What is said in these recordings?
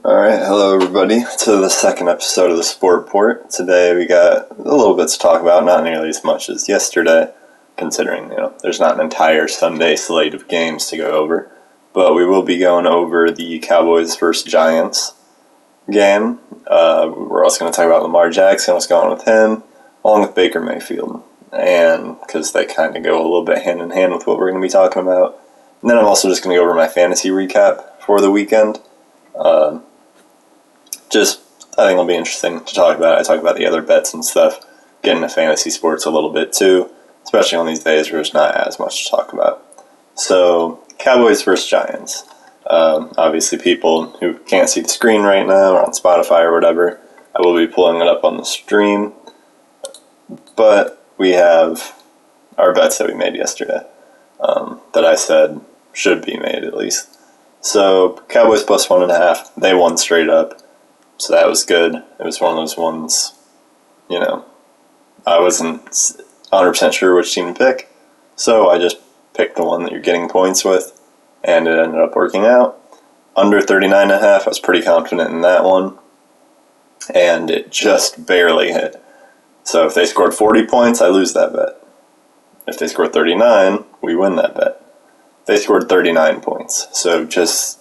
Alright, hello everybody to the second episode of the Sport Port. Today we got a little bit to talk about, not nearly as much as yesterday, considering, there's not an entire Sunday slate of games to go over. But we will be going over the Cowboys versus Giants game. We're also going to talk about Lamar Jackson, what's going on with him, along with Baker Mayfield. And because they kind of go a little bit hand in hand with what we're going to be talking about. And then I'm also just going to go over my fantasy recap for the weekend. I think it'll be interesting to talk about. I talk about the other bets and stuff, get into fantasy sports a little bit too, especially on these days where there's not as much to talk about. So, Cowboys versus Giants. Obviously, people who can't see the screen right now or on Spotify or whatever, I will be pulling it up on the stream. But we have our bets that we made yesterday that I said should be made at least. So, Cowboys plus 1.5, they won straight up. So that was good. It was one of those ones, I wasn't 100% sure which team to pick. So I just picked the one that you're getting points with, and it ended up working out. Under 39.5, I was pretty confident in that one, and it just barely hit. So if they scored 40 points, I lose that bet. If they scored 39, we win that bet. They scored 39 points, so just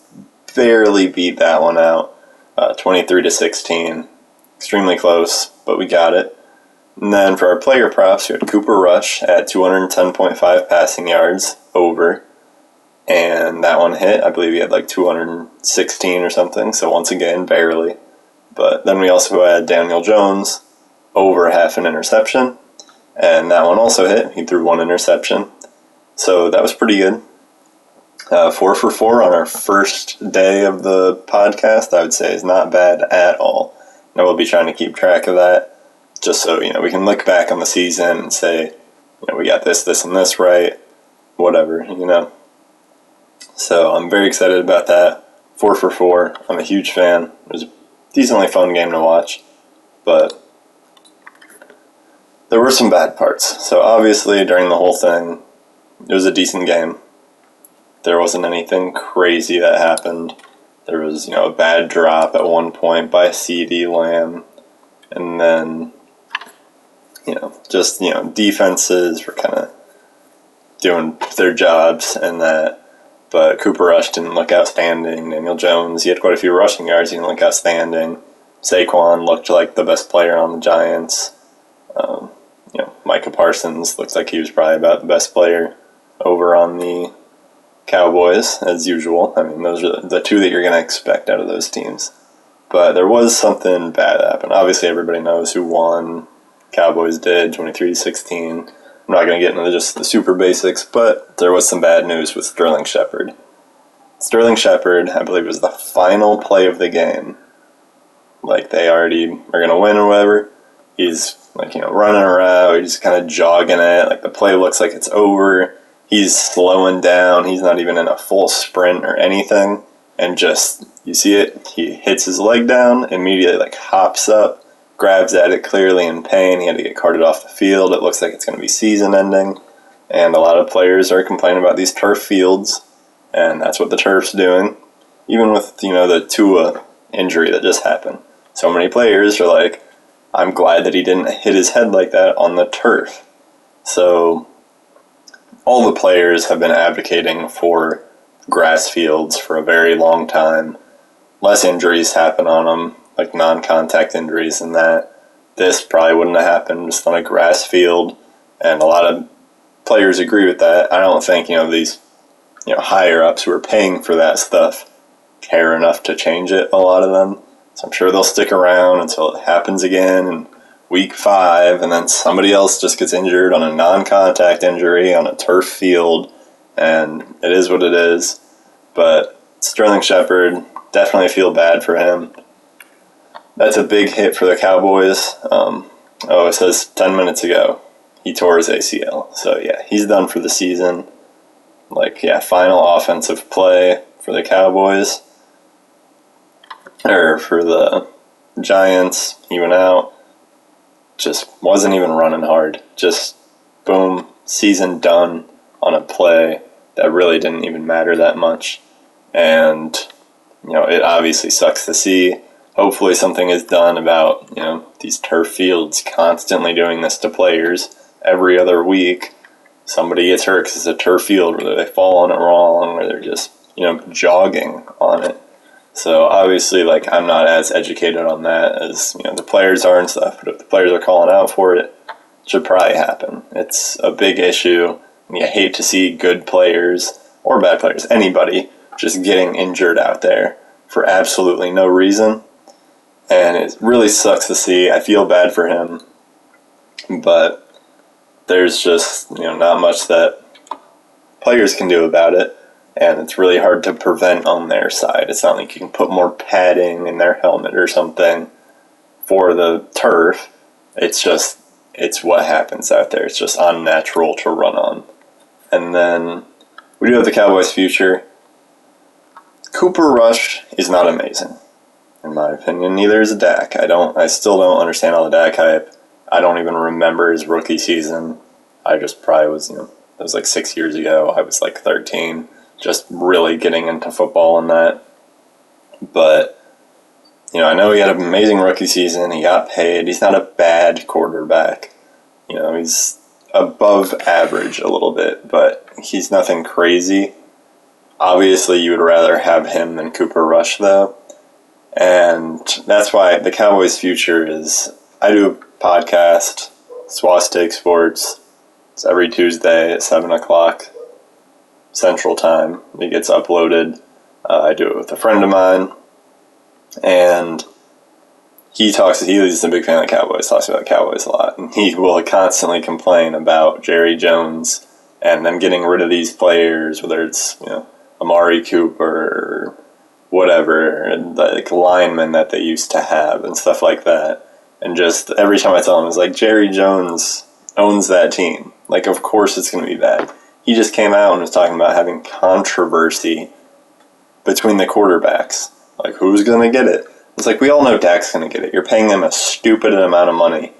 barely beat that one out. 23-16, extremely close, but we got it. And then for our player props, we had Cooper Rush at 210.5 passing yards over, and that one hit. I believe he had like 216 or something, so once again, barely. But then we also had Daniel Jones over half an interception, and that one also hit. He threw one interception, so that was pretty good. 4 for 4 on our first day of the podcast, I would say, is not bad at all. And we'll be trying to keep track of that, just so, we can look back on the season and say, we got this, and this right, whatever, So I'm very excited about that. 4 for 4. I'm a huge fan. It was a decently fun game to watch, but there were some bad parts. So obviously, during the whole thing, it was a decent game. There wasn't anything crazy that happened. There was, a bad drop at one point by CeeDee Lamb. And then, defenses were kind of doing their jobs and that. But Cooper Rush didn't look outstanding. Daniel Jones, he had quite a few rushing yards. He didn't look outstanding. Saquon looked like the best player on the Giants. Micah Parsons looked like he was probably about the best player over on the Cowboys, as usual. I mean, those are the two that you're going to expect out of those teams. But there was something bad that happened. Obviously, everybody knows who won. Cowboys did, 23-16. I'm not going to get into just the super basics, but there was some bad news with Sterling Shepard. Sterling Shepard, I believe, was the final play of the game. Like, they already are going to win or whatever. He's, running around. He's kind of jogging it. Like, the play looks like it's over. He's slowing down. He's not even in a full sprint or anything. And just, you see it, he hits his leg down, immediately hops up, grabs at it clearly in pain. He had to get carted off the field. It looks like it's going to be season ending. And a lot of players are complaining about these turf fields. And that's what the turf's doing. Even with, the Tua injury that just happened. So many players are like, I'm glad that he didn't hit his head like that on the turf. So all the players have been advocating for grass fields for a very long time. Less injuries happen on them, like non-contact injuries and that. This probably wouldn't have happened just on a grass field, and a lot of players agree with that. I don't think, these, higher-ups who are paying for that stuff care enough to change it, a lot of them. So I'm sure they'll stick around until it happens again, and week 5, and then somebody else just gets injured on a non-contact injury on a turf field, and it is what it is. But Sterling Shepard, definitely feel bad for him. That's a big hit for the Cowboys. It says 10 minutes ago he tore his ACL. So yeah, he's done for the season. Final offensive play for the Cowboys. Or for the Giants, he went out. Just wasn't even running hard. Just, boom, season done on a play that really didn't even matter that much. And it obviously sucks to see. Hopefully something is done about, these turf fields constantly doing this to players every other week. Somebody gets hurt because it's a turf field, whether they fall on it wrong or they're just, jogging on it. So obviously, I'm not as educated on that as, the players are and stuff, but if the players are calling out for it, it should probably happen. It's a big issue, and you hate to see good players, or bad players, anybody, just getting injured out there for absolutely no reason. And it really sucks to see. I feel bad for him, but there's just, not much that players can do about it. And it's really hard to prevent on their side. It's not like you can put more padding in their helmet or something for the turf. It's what happens out there. It's just unnatural to run on. And then we do have the Cowboys' future. Cooper Rush is not amazing, in my opinion. Neither is Dak. I still don't understand all the Dak hype. I don't even remember his rookie season. I just probably was, it was 6 years ago. I was 13. Just really getting into football and that. But, I know he had an amazing rookie season. He got paid. He's not a bad quarterback. He's above average a little bit, but he's nothing crazy. Obviously, you would rather have him than Cooper Rush, though. And that's why the Cowboys' future is, I do a podcast, Swas Take Sports. It's every Tuesday at 7 o'clock. Central Time. It gets uploaded. I do it with a friend of mine, and he's a big fan of the Cowboys, talks about the Cowboys a lot, and he will constantly complain about Jerry Jones and them getting rid of these players, whether it's, Amari Cooper or whatever, and linemen that they used to have and stuff like that. And just every time I tell him, it's Jerry Jones owns that team. Of course it's going to be bad. He just came out and was talking about having controversy between the quarterbacks. Who's going to get it? It's we all know Dak's going to get it. You're paying him a stupid amount of money.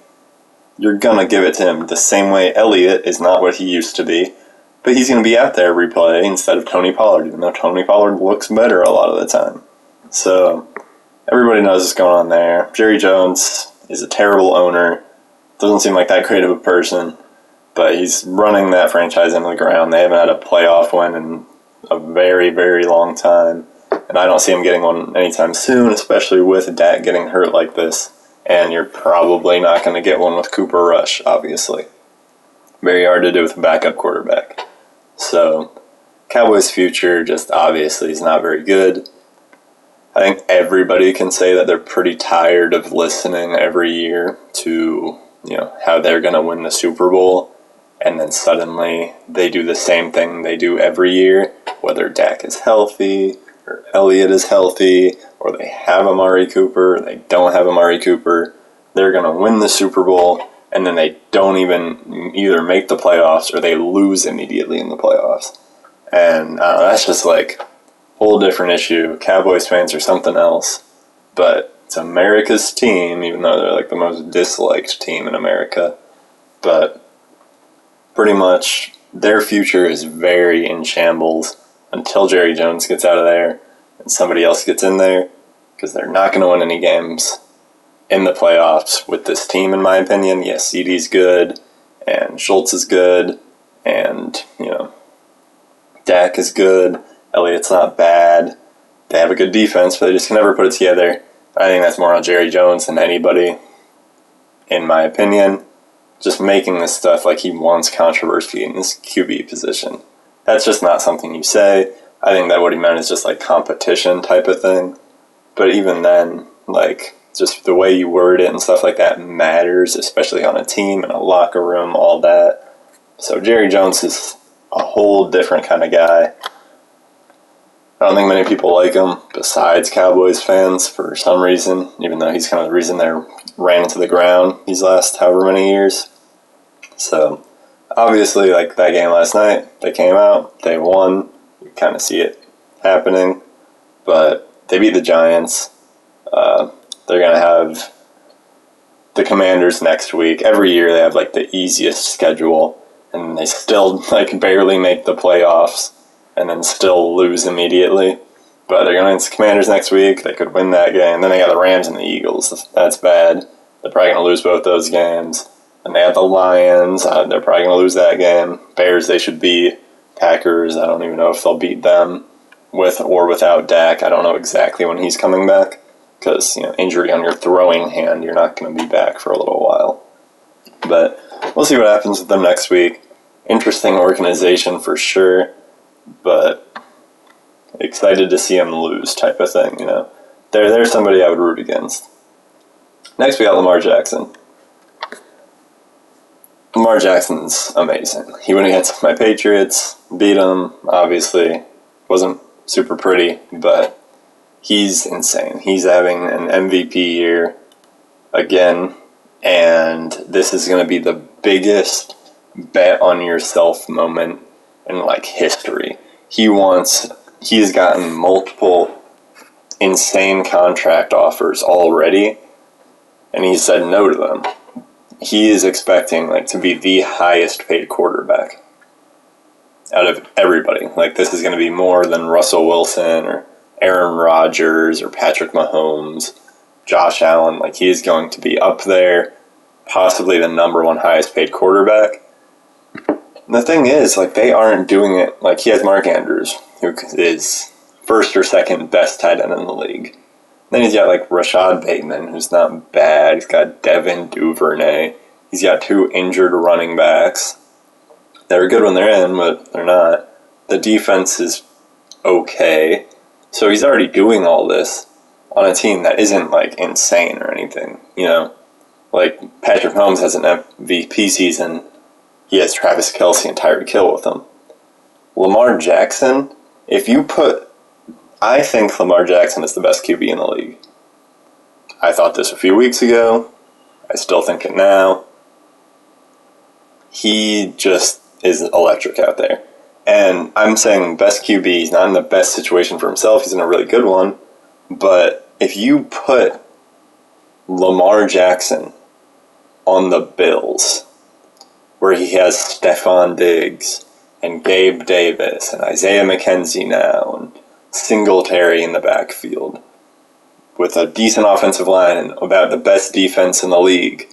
You're going to give it to him the same way Elliott is not what he used to be. But he's going to be out there every play instead of Tony Pollard, even though Tony Pollard looks better a lot of the time. So, everybody knows what's going on there. Jerry Jones is a terrible owner. Doesn't seem like that great of a person. But he's running that franchise into the ground. They haven't had a playoff win in a very, very long time. And I don't see him getting one anytime soon, especially with Dak getting hurt like this. And you're probably not going to get one with Cooper Rush, obviously. Very hard to do with a backup quarterback. So, Cowboys' future just obviously is not very good. I think everybody can say that they're pretty tired of listening every year to, how they're going to win the Super Bowl. And then suddenly they do the same thing they do every year, whether Dak is healthy or Elliott is healthy or they have Amari Cooper or they don't have Amari Cooper. They're going to win the Super Bowl, and then they don't even either make the playoffs or they lose immediately in the playoffs. And that's just a whole different issue. Cowboys fans are something else, but it's America's team, even though they're the most disliked team in America. But pretty much their future is very in shambles until Jerry Jones gets out of there and somebody else gets in there, because they're not going to win any games in the playoffs with this team, in my opinion. Yes, CD's good, and Schultz is good, and, Dak is good, Elliott's not bad. They have a good defense, but they just can never put it together. I think that's more on Jerry Jones than anybody, in my opinion. Just making this stuff he wants controversy in this QB position. That's just not something you say. I think that what he meant is just competition type of thing. But even then, just the way you word it and stuff like that matters, especially on a team, in a locker room, all that. So Jerry Jones is a whole different kind of guy. I don't think many people like him besides Cowboys fans for some reason, even though he's kind of the reason they ran into the ground these last however many years. So, obviously, that game last night, they came out, they won, you kind of see it happening, but they beat the Giants. They're going to have the Commanders next week. Every year they have the easiest schedule, and they still barely make the playoffs, and then still lose immediately. But they're going against the Commanders next week. They could win that game. Then they got the Rams and the Eagles. That's bad. They're probably going to lose both those games. And they have the Lions. They're probably going to lose that game. Bears, they should beat. Packers, I don't even know if they'll beat them with or without Dak. I don't know exactly when he's coming back. Because, injury on your throwing hand, you're not going to be back for a little while. But we'll see what happens with them next week. Interesting organization for sure. But excited to see them lose type of thing, They're somebody I would root against. Next we got Lamar Jackson. Lamar Jackson's amazing. He went against my Patriots, beat them, obviously. Wasn't super pretty, but he's insane. He's having an MVP year again, and this is going to be the biggest bet on yourself moment in history. He's gotten multiple insane contract offers already, and he said no to them. He is expecting to be the highest paid quarterback out of everybody. This is going to be more than Russell Wilson or Aaron Rodgers or Patrick Mahomes, Josh Allen. He is going to be up there, possibly the number one highest paid quarterback. And the thing is, they aren't doing it. He has Mark Andrews, who is first or second best tight end in the league. Then he's got Rashad Bateman, who's not bad. He's got Devin Duvernay. He's got 2 injured running backs. They're good when they're in, but they're not. The defense is okay. So he's already doing all this on a team that isn't insane or anything, Patrick Mahomes has an MVP season. He has Travis Kelce and Tyreek Hill with him. Lamar Jackson, I think Lamar Jackson is the best QB in the league. I thought this a few weeks ago. I still think it now. He just is electric out there. And I'm saying best QB, he's not in the best situation for himself. He's in a really good one. But if you put Lamar Jackson on the Bills, where he has Stephon Diggs and Gabe Davis and Isaiah McKenzie now and Singletary in the backfield with a decent offensive line and about the best defense in the league,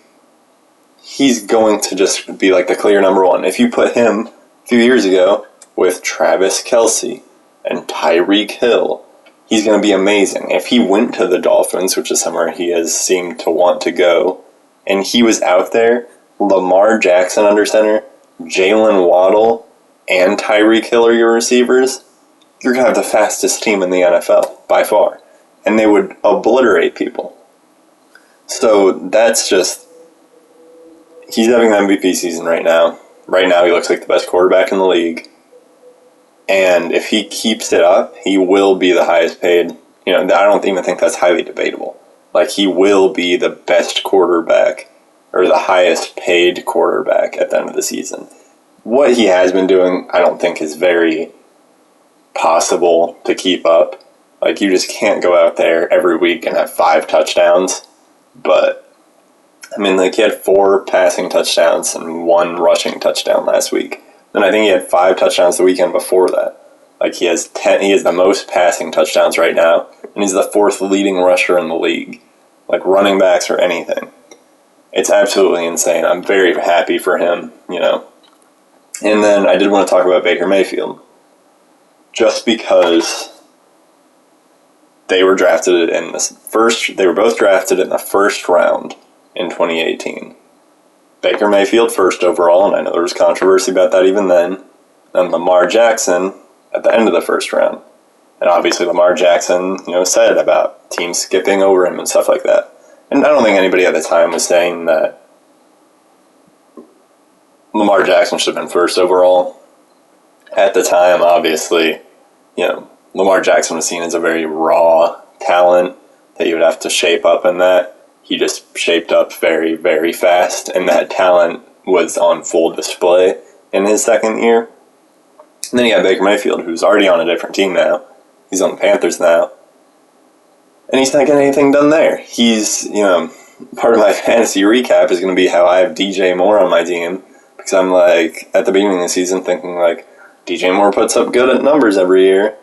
he's going to just be the clear number one. If you put him a few years ago with Travis Kelce and Tyreek Hill, he's going to be amazing. If he went to the Dolphins, which is somewhere he has seemed to want to go, and he was out there, Lamar Jackson under center, Jalen Waddle, and Tyreek Hill are your receivers, you're going to have the fastest team in the NFL, by far. And they would obliterate people. So that's just... He's having an MVP season right now. Right now he looks like the best quarterback in the league. And if he keeps it up, he will be the highest paid. I don't even think that's highly debatable. He will be the best quarterback or the highest paid quarterback at the end of the season. What he has been doing, I don't think is very possible to keep up. You just can't go out there every week and have 5 touchdowns. But, he had 4 passing touchdowns and 1 rushing touchdown last week. And I think he had 5 touchdowns the weekend before that. He has the most passing touchdowns right now, and he's the 4th leading rusher in the league. Running backs or anything. It's absolutely insane. I'm very happy for him, And then I did want to talk about Baker Mayfield. Just because they were drafted in they were both drafted in the first round in 2018. Baker Mayfield first overall, and I know there was controversy about that even then. And Lamar Jackson at the end of the first round. And obviously Lamar Jackson, said about teams skipping over him and stuff like that. And I don't think anybody at the time was saying that Lamar Jackson should have been first overall. At the time, obviously, Lamar Jackson was seen as a very raw talent that you would have to shape up in that. He just shaped up very, very fast, and that talent was on full display in his second year. And then you got Baker Mayfield, who's already on a different team now. He's on the Panthers now. And he's not getting anything done there. He's, part of my fantasy recap is going to be how I have DJ Moore on my team. Because I'm at the beginning of the season thinking DJ Moore puts up good numbers every year.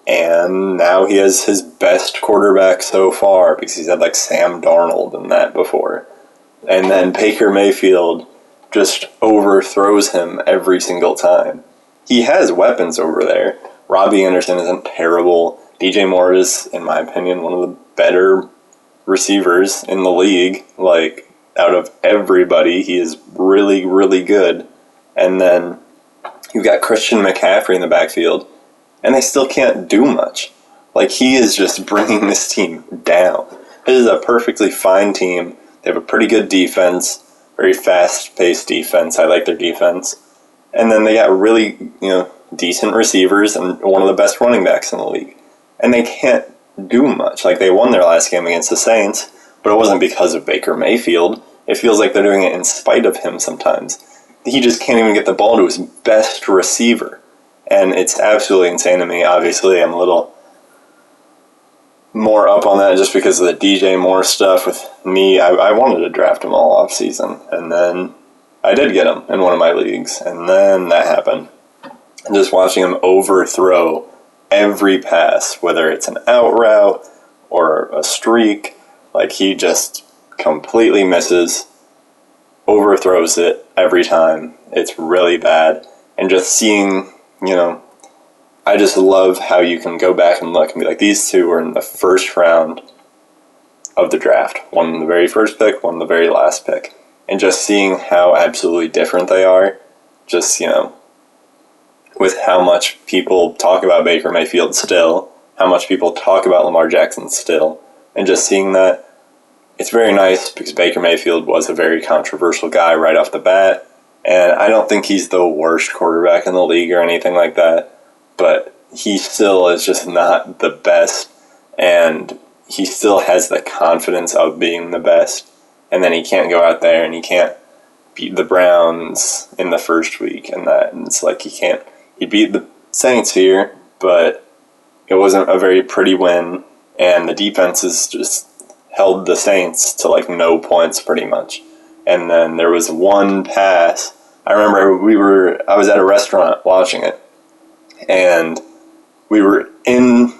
And now he has his best quarterback so far because he's had like Sam Darnold and that before. And then Baker Mayfield just overthrows him every single time. He has weapons over there. Robbie Anderson isn't terrible. DJ Moore is, in my opinion, one of the better receivers in the league. Like, out of everybody, he is really, really good. And then you've got Christian McCaffrey in the backfield, and they still can't do much. Like, he is just bringing this team down. It is a perfectly fine team. They have a pretty good defense, very fast-paced defense. I like their defense. And then they got really, decent receivers and one of the best running backs in the league. And they can't do much. Like, they won their last game against the Saints, but it wasn't because of Baker Mayfield. It feels like they're doing it in spite of him sometimes. He just can't even get the ball to his best receiver. And it's absolutely insane to me. Obviously, I'm a little more up on that just because of the DJ Moore stuff with me. I wanted to draft him all off season, and then I did get him in one of my leagues, and then that happened. And just watching him overthrow every pass, whether it's an out route or a streak, like he just completely misses, overthrows it every time. It's really bad. And just seeing, I just love how you can go back and look and be like, these two were in the first round of the draft. One in the very first pick, one in the very last pick. And just seeing how absolutely different they are, just, with how much people talk about Baker Mayfield still, how much people talk about Lamar Jackson still, and just seeing that, it's very nice because Baker Mayfield was a very controversial guy right off the bat, and I don't think he's the worst quarterback in the league or anything like that, but he still is just not the best, and he still has the confidence of being the best, and then he can't go out there and he can't beat the Browns in the first week and that, and it's like he beat the Saints here, but it wasn't a very pretty win, and the defenses just held the Saints to like no points pretty much. And then there was one pass. I remember I was at a restaurant watching it, and we were in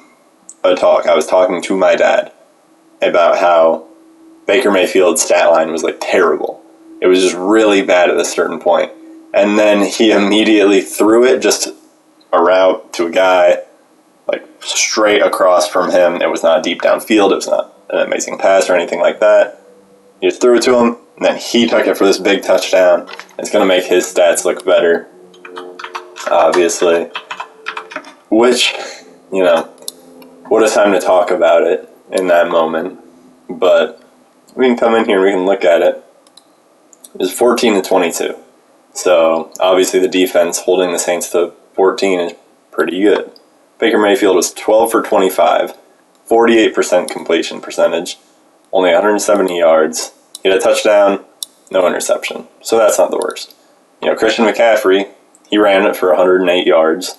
a talk. I was talking to my dad about how Baker Mayfield's stat line was like terrible. It was just really bad at a certain point. And then he immediately threw it just a route to a guy, like straight across from him. It was not deep downfield. It was not an amazing pass or anything like that. He just threw it to him, and then he took it for this big touchdown. It's going to make his stats look better, obviously. Which, what a time to talk about it in that moment. But we can come in here and we can look at it. It was 14-22. So, obviously the defense holding the Saints to 14 is pretty good. Baker Mayfield was 12 for 25, 48% completion percentage, only 170 yards. He had a touchdown, no interception. So that's not the worst. Christian McCaffrey, he ran it for 108 yards.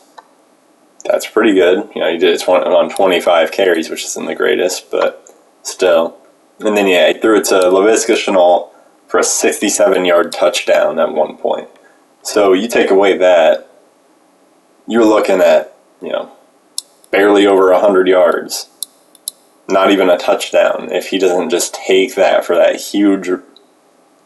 That's pretty good. He did it on 25 carries, which isn't the greatest, but still. And then, he threw it to Laviska Shenault for a 67-yard touchdown at one point. So you take away that, you're looking at, barely over 100 yards. Not even a touchdown if he doesn't just take that for that huge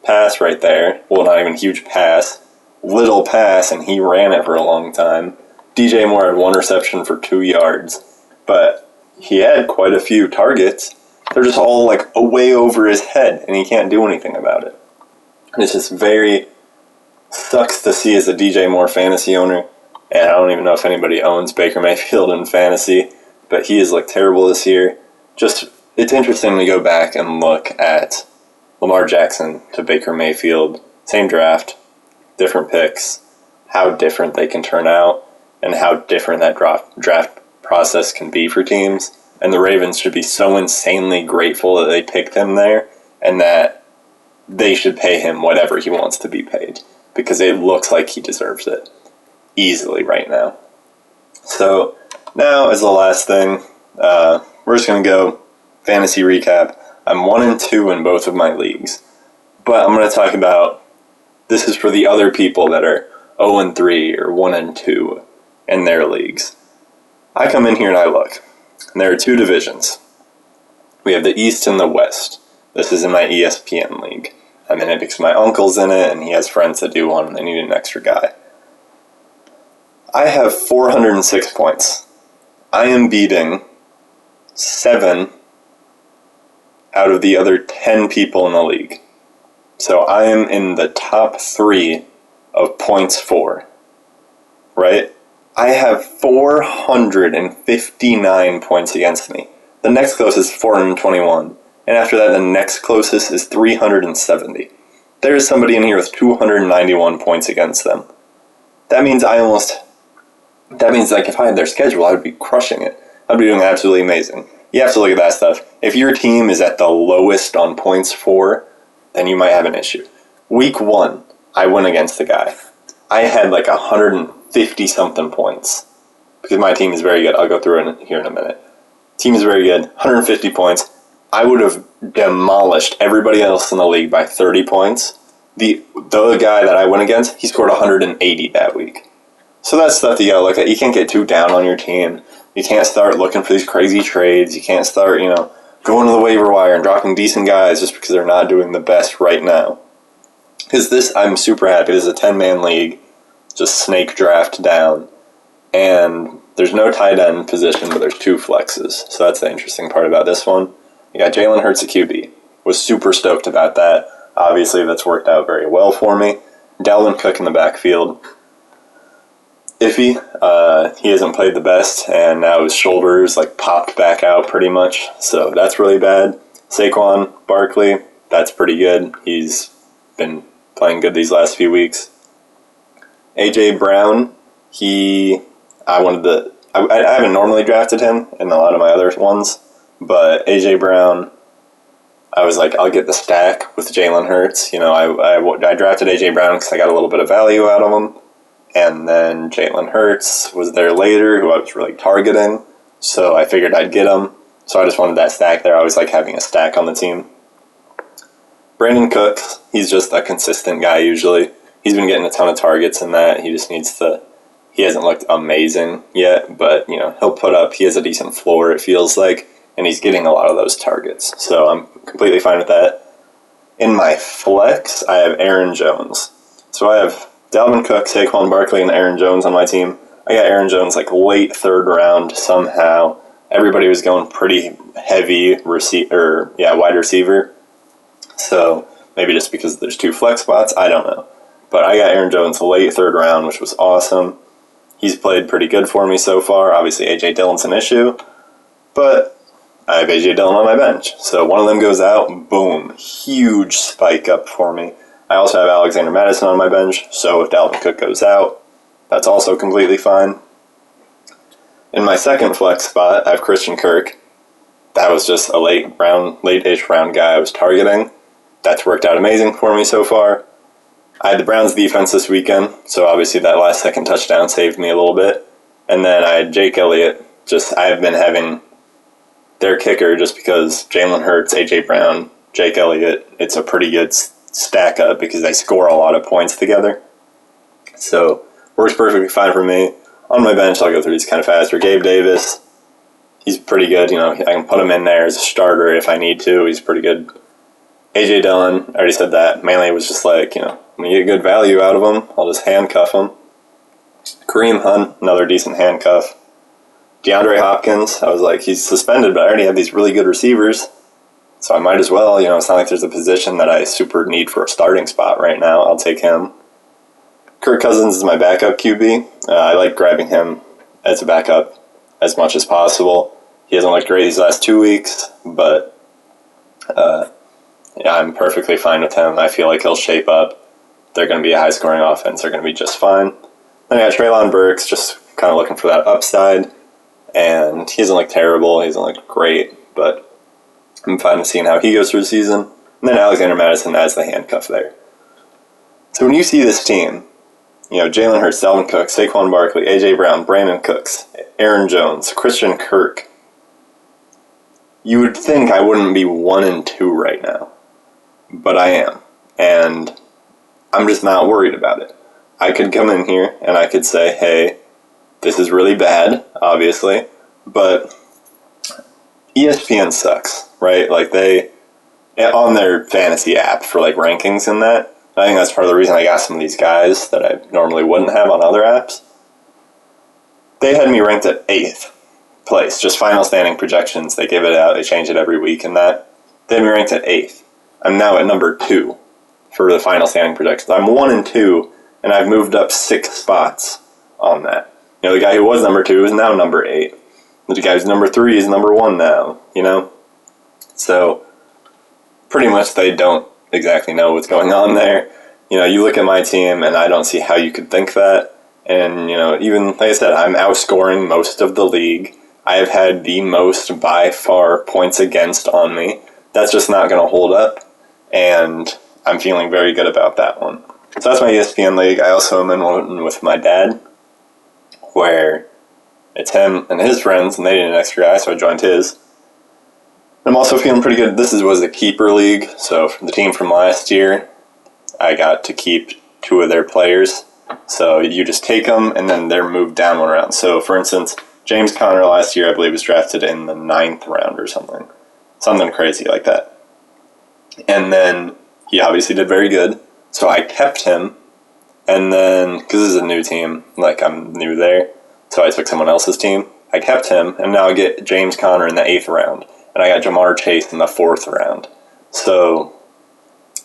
pass right there. Well, not even huge pass. Little pass, and he ran it for a long time. DJ Moore had one reception for 2 yards. But he had quite a few targets. They're just all like way over his head, and he can't do anything about it. It's just very sucks to see as a DJ Moore fantasy owner, and I don't even know if anybody owns Baker Mayfield in fantasy, but he has looked terrible this year. Just, it's interesting to go back and look at Lamar Jackson to Baker Mayfield, same draft, different picks, how different they can turn out, and how different that draft process can be for teams. And the Ravens should be so insanely grateful that they picked him there, and that they should pay him whatever he wants to be paid, because it looks like he deserves it easily right now. So now, as the last thing, we're just going to go fantasy recap. I'm 1-2 in both of my leagues, but I'm going to talk about, this is for the other people that are 0-3 or 1-2 in their leagues. I come in here and I look, and there are two divisions. We have the East and the West. This is in my ESPN league. I'm in it because my uncle's in it, and he has friends that do one, and they need an extra guy. I have 406 points. I am beating 7 out of the other 10 people in the league. So I am in the top 3 of points for. Right? I have 459 points against me. The next closest is 421. And after that, the next closest is 370. There is somebody in here with 291 points against them. That means like if I had their schedule, I would be crushing it. I'd be doing absolutely amazing. You have to look at that stuff. If your team is at the lowest on points for, then you might have an issue. Week 1, I went against the guy. I had like 150-something points. Because my team is very good. I'll go through it here in a minute. Team is very good. 150 points. I would have demolished everybody else in the league by 30 points. The guy that I went against, he scored 180 that week. So that's stuff that you gotta look at. You can't get too down on your team. You can't start looking for these crazy trades. You can't start, going to the waiver wire and dropping decent guys just because they're not doing the best right now. Because I'm super happy. This is a 10-man league. Just snake draft down. And there's no tight end position, but there's 2 flexes. So that's the interesting part about this one. You got Jalen Hurts at QB. Was super stoked about that. Obviously, that's worked out very well for me. Dalvin Cook in the backfield. Iffy. He hasn't played the best, and now his shoulders popped back out pretty much. So that's really bad. Saquon Barkley, that's pretty good. He's been playing good these last few weeks. AJ Brown, I haven't normally drafted him in a lot of my other ones, but AJ Brown, I was like, I'll get the stack with Jalen Hurts. I drafted AJ Brown because I got a little bit of value out of him. And then Jalen Hurts was there later, who I was really targeting. So I figured I'd get him. So I just wanted that stack there. I always like having a stack on the team. Brandon Cooks, he's just a consistent guy usually. He's been getting a ton of targets in that. He just needs to... He hasn't looked amazing yet, but, he'll put up... He has a decent floor, it feels like. And he's getting a lot of those targets. So I'm completely fine with that. In my flex, I have Aaron Jones. So I have Dalvin Cook, Saquon Barkley, and Aaron Jones on my team. I got Aaron Jones late 3rd round somehow. Everybody was going pretty heavy wide receiver. So maybe just because there's 2 flex spots, I don't know. But I got Aaron Jones late 3rd round, which was awesome. He's played pretty good for me so far. Obviously, A.J. Dillon's an issue. But I have A.J. Dillon on my bench. So one of them goes out, boom. Huge spike up for me. I also have Alexander Mattison on my bench. So if Dalvin Cook goes out, that's also completely fine. In my second flex spot, I have Christian Kirk. That was just a late-ish round guy I was targeting. That's worked out amazing for me so far. I had the Browns defense this weekend, so obviously that last second touchdown saved me a little bit. And then I had Jake Elliott. I have been having their kicker just because Jalen Hurts, A.J. Brown, Jake Elliott, it's a pretty good stack up because they score a lot of points together. So, works perfectly fine for me. On my bench, I'll go through these kind of faster. Gabe Davis, he's pretty good. I can put him in there as a starter if I need to. He's pretty good. A.J. Dillon, I already said that. Mainly it was just when you get good value out of him, I'll just handcuff him. Kareem Hunt, another decent handcuff. DeAndre Hopkins, I was like, he's suspended, but I already have these really good receivers. So I might as well, it's not like there's a position that I super need for a starting spot right now. I'll take him. Kirk Cousins is my backup QB. I like grabbing him as a backup as much as possible. He hasn't looked great these last 2 weeks, but I'm perfectly fine with him. I feel like he'll shape up. They're going to be a high-scoring offense. They're going to be just fine. Then I got Treylon Burks, just kind of looking for that upside. And he doesn't look terrible. He doesn't look great, but I'm fine with seeing how he goes through the season. And then Alexander Mattison as the handcuff there. So when you see this team, Jalen Hurts, Dalvin Cook, Saquon Barkley, A.J. Brown, Brandon Cooks, Aaron Jones, Christian Kirk, you would think I wouldn't be 1-2 right now. But I am. And I'm just not worried about it. I could come in here and I could say, hey, this is really bad, obviously, but ESPN sucks, right? Like, they, on their fantasy app for, like, rankings and that, I think that's part of the reason I got some of these guys that I normally wouldn't have on other apps. They had me ranked at 8th place, just final standing projections. They give it out, they change it every week and that. They had me ranked at 8th. I'm now at number 2 for the final standing projections. I'm 1 and 2, and I've moved up 6 spots on that. You know, the guy who was number 2 is now number 8. The guy who's number 3 is number 1 now, you know? So, pretty much they don't exactly know what's going on there. You know, you look at my team, and I don't see how you could think that. And, you know, even, like I said, I'm outscoring most of the league. I have had the most, by far, points against on me. That's just not going to hold up. And I'm feeling very good about that one. So that's my ESPN league. I also am in one with my dad, where it's him and his friends, and they need an extra guy, so I joined his. I'm also feeling pretty good. This was a keeper league, so the team from last year, I got to keep 2 of their players. So you just take them, and then they're moved down 1 round. So, for instance, James Conner last year, I believe, was drafted in the 9th round or something. Something crazy like that. And then he obviously did very good, so I kept him. And then, because this is a new team, like, I'm new there, so I took someone else's team. I kept him, and now I get James Conner in the 8th round. And I got Lamar Jackson in the 4th round. So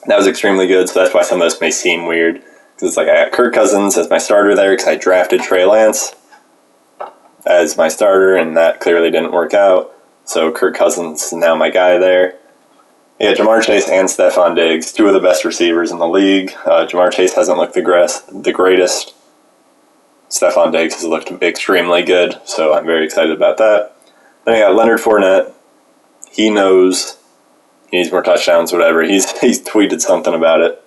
that was extremely good, so that's why some of this may seem weird. Because it's like I got Kirk Cousins as my starter there, because I drafted Trey Lance as my starter, and that clearly didn't work out. So Kirk Cousins is now my guy there. Yeah, Jamar Chase and Stephon Diggs, 2 of the best receivers in the league. Jamar Chase hasn't looked the greatest. Stephon Diggs has looked extremely good, so I'm very excited about that. Then I got Leonard Fournette. He knows he needs more touchdowns, whatever. He's tweeted something about it.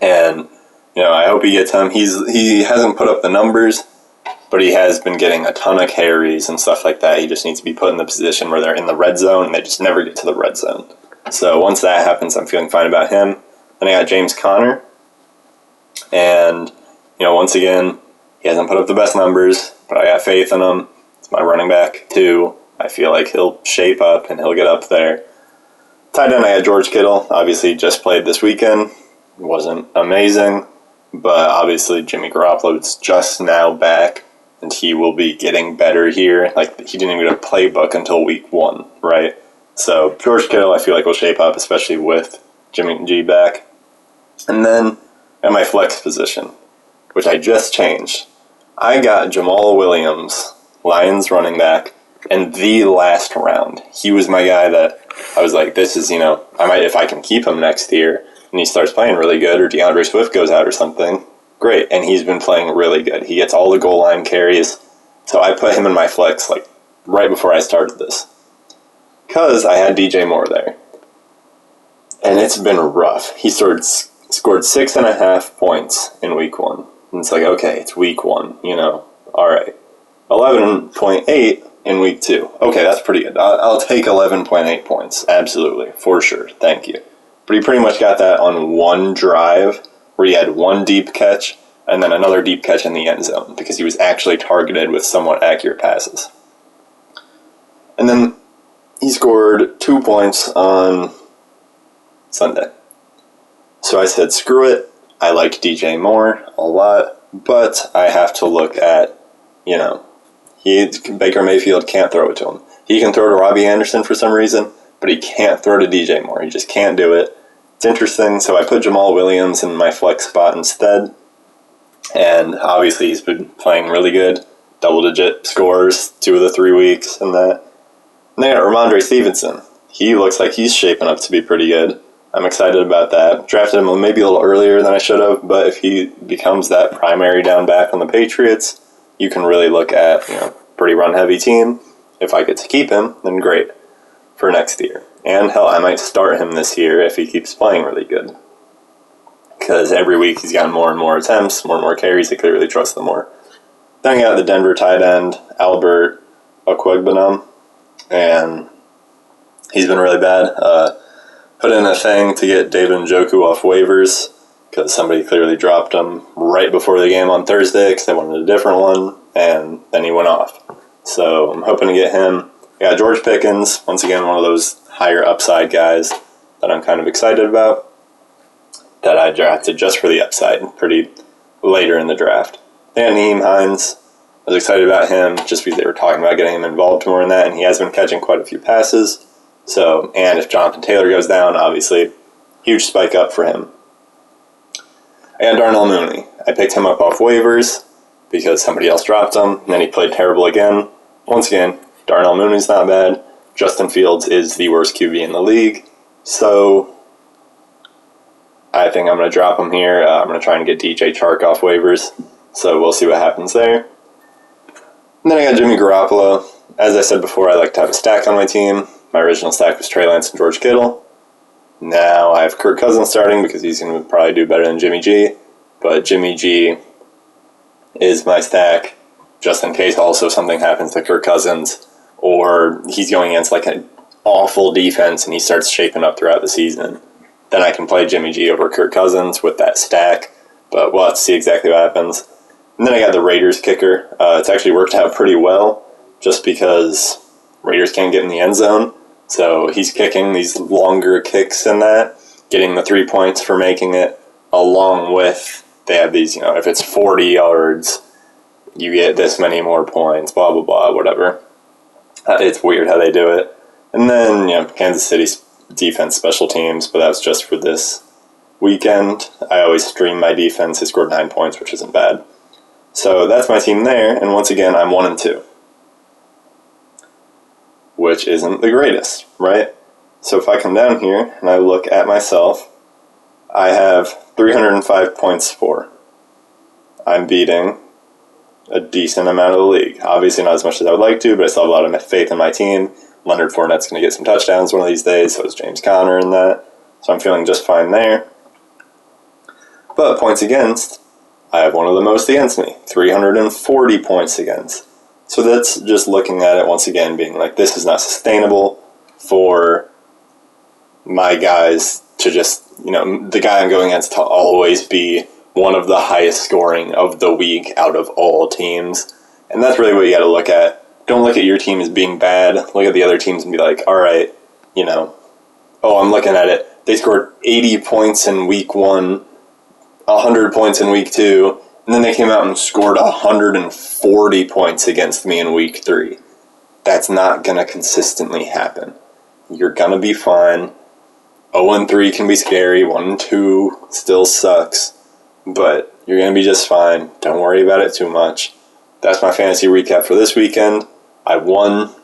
And, you know, I hope he gets him. He hasn't put up the numbers, but he has been getting a ton of carries and stuff like that. He just needs to be put in the position where they're in the red zone, and they just never get to the red zone. So once that happens, I'm feeling fine about him. Then I got James Conner. And, you know, once again, he hasn't put up the best numbers, but I got faith in him. It's my running back, too. I feel like he'll shape up and he'll get up there. Tight end, I got George Kittle. Obviously, just played this weekend. Wasn't amazing, but obviously Jimmy Garoppolo is just now back, and he will be getting better here. Like, he didn't even get a playbook until week 1, right? So George Kittle, I feel like, will shape up, especially with Jimmy G back. And then at my flex position, which I just changed, I got Jamal Williams, Lions running back, in the last round. He was my guy that I was like, this is, you know, I might, if I can keep him next year, and he starts playing really good, or DeAndre Swift goes out or something, great. And he's been playing really good. He gets all the goal line carries. So I put him in my flex, like, right before I started this. Because I had DJ Moore there. And it's been rough. He scored 6.5 points in week 1. And it's like, okay, it's week 1, you know, all right. 11.8 in week 2. Okay, that's pretty good. I'll take 11.8 points. Absolutely. For sure. Thank you. But he pretty much got that on one drive where he had one deep catch and then another deep catch in the end zone because he was actually targeted with somewhat accurate passes. And then he scored 2 points on Sunday. So I said, screw it. I like DJ Moore a lot, but I have to look at, you know, Baker Mayfield can't throw it to him. He can throw to Robbie Anderson for some reason, but he can't throw to DJ Moore. He just can't do it. It's interesting, so I put Jamal Williams in my flex spot instead, and obviously he's been playing really good. Double-digit scores 2 of the 3 weeks and that. And then I got Ramondre Stevenson. He looks like he's shaping up to be pretty good. I'm excited about that. Drafted him maybe a little earlier than I should have, but if he becomes that primary down back on the Patriots, you can really look at, you know, pretty run-heavy team. If I get to keep him, then great for next year. And hell, I might start him this year if he keeps playing really good. Because every week he's gotten more and more attempts, more and more carries. I clearly trust them more. Then I got the Denver tight end, Albert Okwuegbunam, and he's been really bad. Put in a thing to get David Njoku off waivers because somebody clearly dropped him right before the game on Thursday because they wanted a different one. and then he went off. So I'm hoping to get him. I got George Pickens, once again, one of those higher upside guys that I'm kind of excited about, that I drafted just for the upside pretty later in the draft. And Nyheim Hines, I was excited about him just because they were talking about getting him involved more in that, and he has been catching quite a few passes. So, and if Jonathan Taylor goes down, obviously, huge spike up for him. I got Darnell Mooney. I picked him up off waivers because somebody else dropped him, and then he played terrible again. Once again, Darnell Mooney's not bad. Justin Fields is the worst QB in the league. So, I think I'm going to drop him here. I'm going to try and get DJ Chark off waivers. So, we'll see what happens there. And then I got Jimmy Garoppolo. As I said before, I like to have a stack on my team. My original stack was Trey Lance and George Kittle. Now I have Kirk Cousins starting because he's going to probably do better than Jimmy G. But Jimmy G is my stack just in case also something happens to Kirk Cousins or he's going against like an awful defense and he starts shaping up throughout the season. Then I can play Jimmy G over Kirk Cousins with that stack. But we'll have to see exactly what happens. And then I got the Raiders kicker. It's actually worked out pretty well just because Raiders can't get in the end zone. So he's kicking these longer kicks and that, getting the 3 points for making it, along with, they have these, if it's 40 yards, you get this many more points, blah, blah, blah, whatever. It's weird how they do it. And then, Kansas City's defense, special teams, but that's just for this weekend. I always stream my defense. They scored 9 points, which isn't bad. So that's my team there, and once again, I'm 1-2. Which isn't the greatest, right? So if I come down here and I look at myself, I have 305 points for. I'm beating a decent amount of the league. Obviously not as much as I would like to, but I still have a lot of faith in my team. Leonard Fournette's going to get some touchdowns one of these days, so is James Conner in that. So I'm feeling just fine there. But points against, I have one of the most against me. 340 points against. So that's just looking at it once again, being like, this is not sustainable for my guys to just, the guy I'm going against to always be one of the highest scoring of the week out of all teams. And that's really what you got to look at. Don't look at your team as being bad. Look at the other teams and be like, all right, I'm looking at it. They scored 80 points in week 1, 100 points in week 2, and then they came out and scored 140 points against me in week 3. That's not going to consistently happen. You're going to be fine. 0-3 can be scary. 1-2 still sucks. But you're going to be just fine. Don't worry about it too much. That's my fantasy recap for this weekend. I won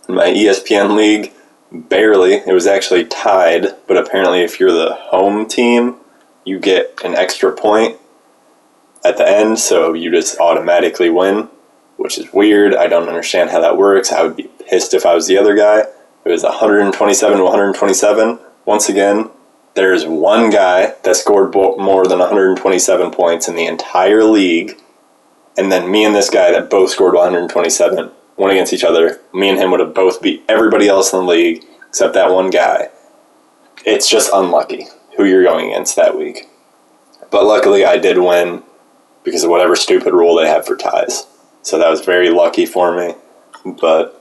my ESPN league. Barely. It was actually tied. But apparently if you're the home team, you get an extra point at the end, so you just automatically win, which is weird. I don't understand how that works. I would be pissed if I was the other guy. It was 127 to 127. Once again, there's one guy that scored more than 127 points in the entire league, and then me and this guy that both scored 127 went against each other. Me and him would have both beat everybody else in the league except that one guy. It's just unlucky who you're going against that week. But luckily I did win because of whatever stupid rule they have for ties. So that was very lucky for me. But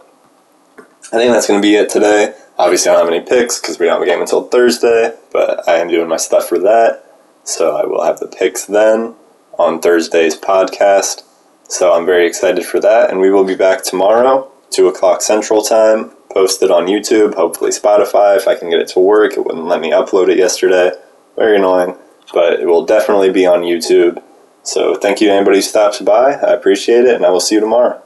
I think that's going to be it today. Obviously I don't have any picks because we don't have a game until Thursday, but I am doing my stuff for that. So I will have the picks then on Thursday's podcast. So I'm very excited for that. And we will be back tomorrow, 2 o'clock Central Time, posted on YouTube, hopefully Spotify, if I can get it to work. It wouldn't let me upload it yesterday. Very annoying. But it will definitely be on YouTube. So thank you to anybody who stops by. I appreciate it, and I will see you tomorrow.